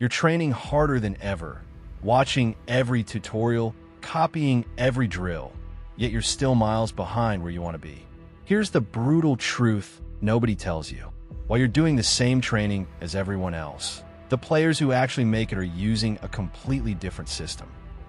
You're training harder than ever, watching every tutorial, copying every drill, yet you're still miles behind where you want to be. Here's the brutal truth nobody tells you. While you're doing the same training as everyone else, the players who actually make it are using a completely different system.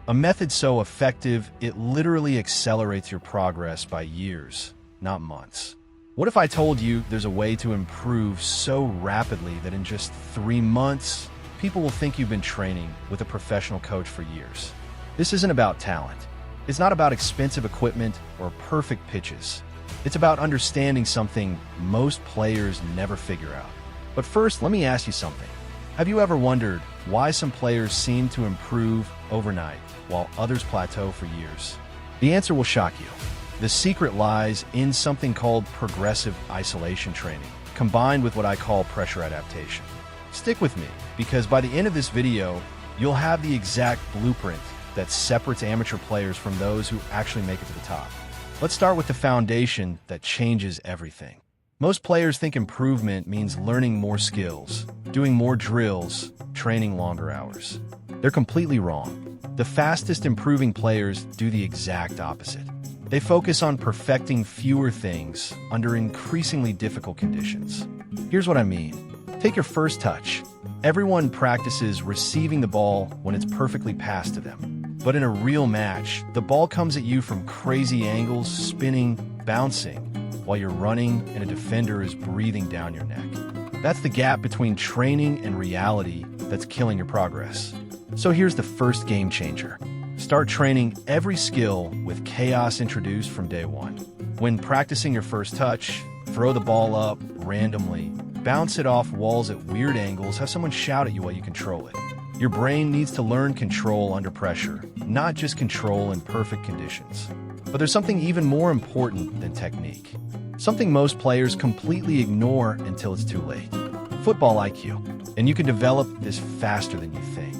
A method so effective, it literally accelerates your progress by years, not months. What if I told you there's a way to improve so rapidly that in just 3 months, people will think you've been training with a professional coach for years? This isn't about talent. It's not about expensive equipment or perfect pitches. It's about understanding something most players never figure out. But first, let me ask you something. Have you ever wondered why some players seem to improve overnight while others plateau for years? The answer will shock you. The secret lies in something called progressive isolation training, combined with what I call pressure adaptation. Stick with me, because by the end of this video, you'll have the exact blueprint that separates amateur players from those who actually make it to the top. Let's start with the foundation that changes everything. Most players think improvement means learning more skills, doing more drills, training longer hours. They're completely wrong. The fastest improving players do the exact opposite. They focus on perfecting fewer things under increasingly difficult conditions. Here's what I mean. Take your first touch. Everyone practices receiving the ball when it's perfectly passed to them. But in a real match, the ball comes at you from crazy angles, spinning, bouncing, while you're running and a defender is breathing down your neck. That's the gap between training and reality that's killing your progress. So here's the first game changer. Start training every skill with chaos introduced from day one. When practicing your first touch, throw the ball up randomly, bounce it off walls at weird angles, have someone shout at you while you control it. Your brain needs to learn control under pressure, not just control in perfect conditions. But there's something even more important than technique. Something most players completely ignore until it's too late. Football IQ. And you can develop this faster than you think.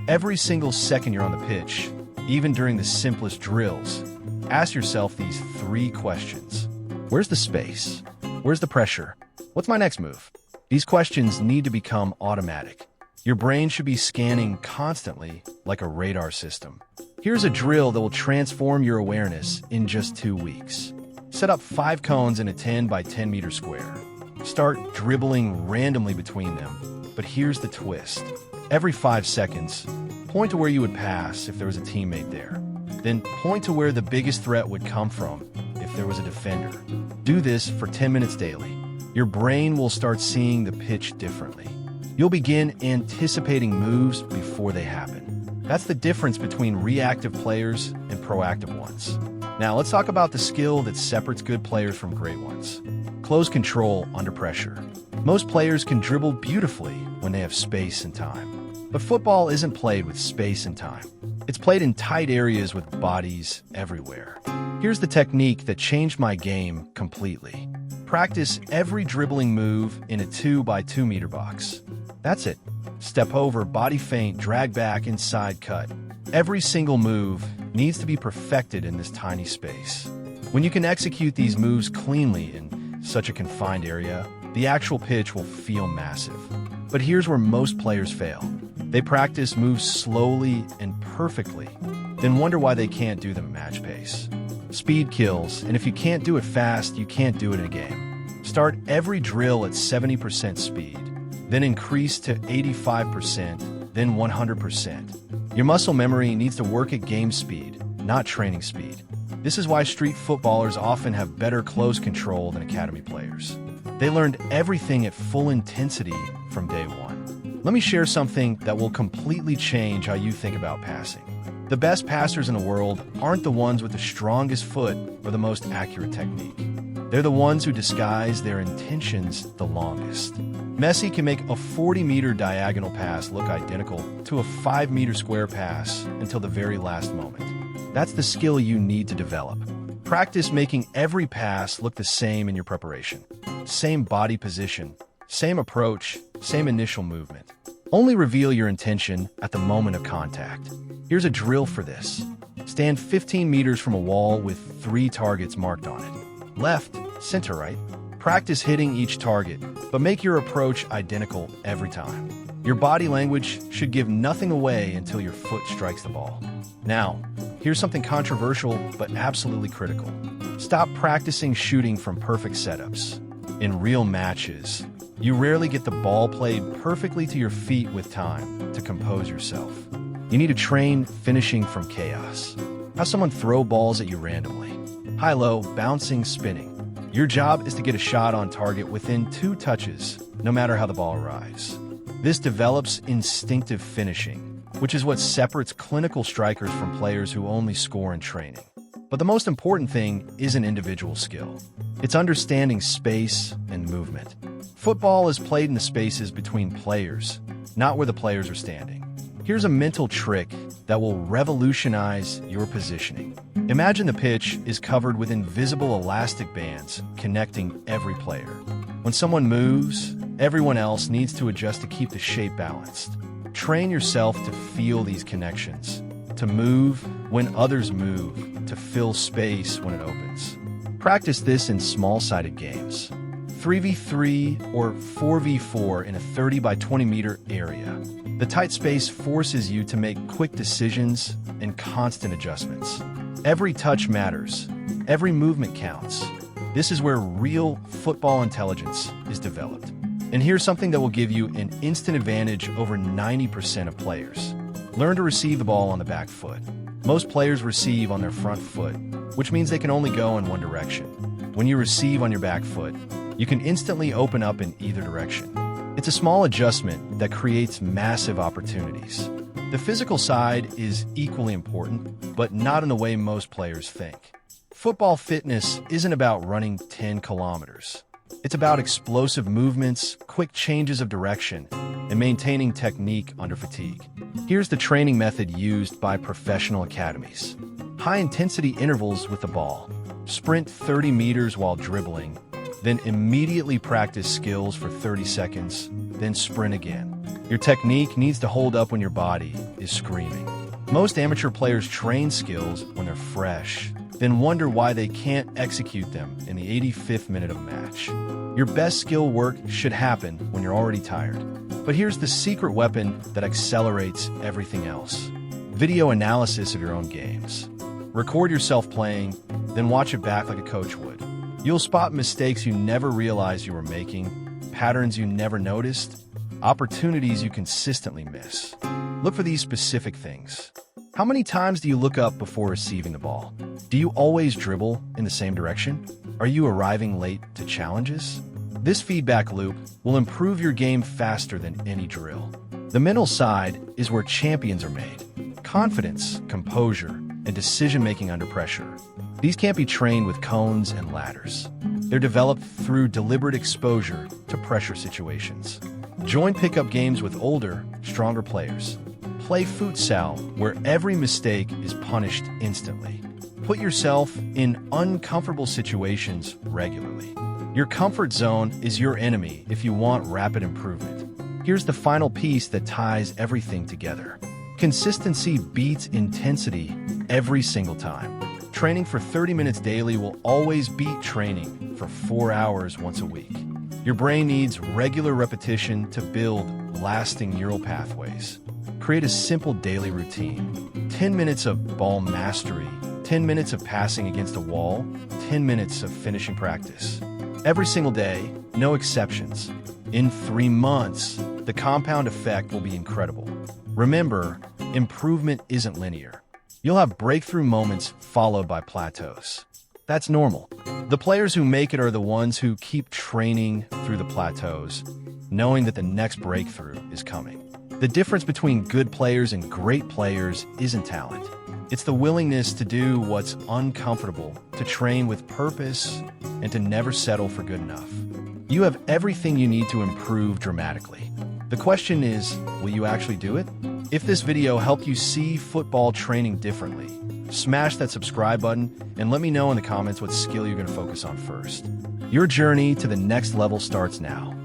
Every single second you're on the pitch, even during the simplest drills, ask yourself these 3 questions. Where's the space? Where's the pressure? What's my next move? These questions need to become automatic. Your brain should be scanning constantly like a radar system. Here's a drill that will transform your awareness in just 2 weeks. Set up 5 cones in a 10 by 10 meter square. Start dribbling randomly between them. But here's the twist. Every 5 seconds, point to where you would pass if there was a teammate there. Then point to where the biggest threat would come from if there was a defender. Do this for 10 minutes daily. Your brain will start seeing the pitch differently. You'll begin anticipating moves before they happen. That's the difference between reactive players and proactive ones. Now let's talk about the skill that separates good players from great ones. Close control under pressure. Most players can dribble beautifully when they have space and time. But football isn't played with space and time. It's played in tight areas with bodies everywhere. Here's the technique that changed my game completely. Practice every dribbling move in a 2 by 2 meter box. That's it. Step over, body feint, drag back, inside cut. Every single move needs to be perfected in this tiny space. When you can execute these moves cleanly in such a confined area, the actual pitch will feel massive. But here's where most players fail. They practice moves slowly and perfectly, then wonder why they can't do them at match pace. Speed kills, and if you can't do it fast, you can't do it in a game. Start every drill at 70% speed, then increase to 85%, then 100%. Your muscle memory needs to work at game speed, not training speed. This is why street footballers often have better close control than academy players. They learned everything at full intensity from day one. Let me share something that will completely change how you think about passing. The best passers in the world aren't the ones with the strongest foot or the most accurate technique. They're the ones who disguise their intentions the longest. Messi can make a 40-meter diagonal pass look identical to a 5-meter square pass until the very last moment. That's the skill you need to develop. Practice making every pass look the same in your preparation. Same body position, same approach, same initial movement. Only reveal your intention at the moment of contact. Here's a drill for this. Stand 15 meters from a wall with 3 targets marked on it. Left, center right. Practice hitting each target, but make your approach identical every time. Your body language should give nothing away until your foot strikes the ball. Now, here's something controversial but absolutely critical. Stop practicing shooting from perfect setups. In real matches, you rarely get the ball played perfectly to your feet with time to compose yourself. You need to train finishing from chaos. Have someone throw balls at you randomly. High-low, bouncing, spinning. Your job is to get a shot on target within 2 touches, no matter how the ball arrives. This develops instinctive finishing, which is what separates clinical strikers from players who only score in training. But the most important thing isn't individual skill. It's understanding space and movement. Football is played in the spaces between players, not where the players are standing. Here's a mental trick that will revolutionize your positioning. Imagine the pitch is covered with invisible elastic bands connecting every player. When someone moves, everyone else needs to adjust to keep the shape balanced. Train yourself to feel these connections, to move when others move, to fill space when it opens. Practice this in small-sided games. 3v3 or 4v4 in a 30 by 20 meter area. The tight space forces you to make quick decisions and constant adjustments. Every touch matters. Every movement counts. This is where real football intelligence is developed. And here's something that will give you an instant advantage over 90% of players. Learn to receive the ball on the back foot. Most players receive on their front foot, which means they can only go in one direction. When you receive on your back foot, you can instantly open up in either direction. It's a small adjustment that creates massive opportunities. The physical side is equally important, but not in the way most players think. Football fitness isn't about running 10 kilometers. It's about explosive movements, quick changes of direction, and maintaining technique under fatigue. Here's the training method used by professional academies. High-intensity intervals with the ball. Sprint 30 meters while dribbling, then immediately practice skills for 30 seconds, then sprint again. Your technique needs to hold up when your body is screaming. Most amateur players train skills when they're fresh, then wonder why they can't execute them in the 85th minute of a match. Your best skill work should happen when you're already tired. But here's the secret weapon that accelerates everything else. Video analysis of your own games. Record yourself playing, then watch it back like a coach would. You'll spot mistakes you never realized you were making, patterns you never noticed, opportunities you consistently miss. Look for these specific things. How many times do you look up before receiving the ball? Do you always dribble in the same direction? Are you arriving late to challenges? This feedback loop will improve your game faster than any drill. The mental side is where champions are made. Confidence, composure, and decision-making under pressure. These can't be trained with cones and ladders. They're developed through deliberate exposure to pressure situations. Join pickup games with older, stronger players. Play futsal, where every mistake is punished instantly. Put yourself in uncomfortable situations regularly. Your comfort zone is your enemy if you want rapid improvement. Here's the final piece that ties everything together. Consistency beats intensity every single time. Training for 30 minutes daily will always beat training for 4 hours once a week. Your brain needs regular repetition to build lasting neural pathways. Create a simple daily routine. 10 minutes of ball mastery, 10 minutes of passing against a wall, 10 minutes of finishing practice. Every single day, no exceptions. In 3 months, the compound effect will be incredible. Remember, improvement isn't linear. You'll have breakthrough moments followed by plateaus. That's normal. The players who make it are the ones who keep training through the plateaus, knowing that the next breakthrough is coming. The difference between good players and great players isn't talent. It's the willingness to do what's uncomfortable, to train with purpose, and to never settle for good enough. You have everything you need to improve dramatically. The question is, will you actually do it? If this video helped you see football training differently, smash that subscribe button and let me know in the comments what skill you're going to focus on first. Your journey to the next level starts now.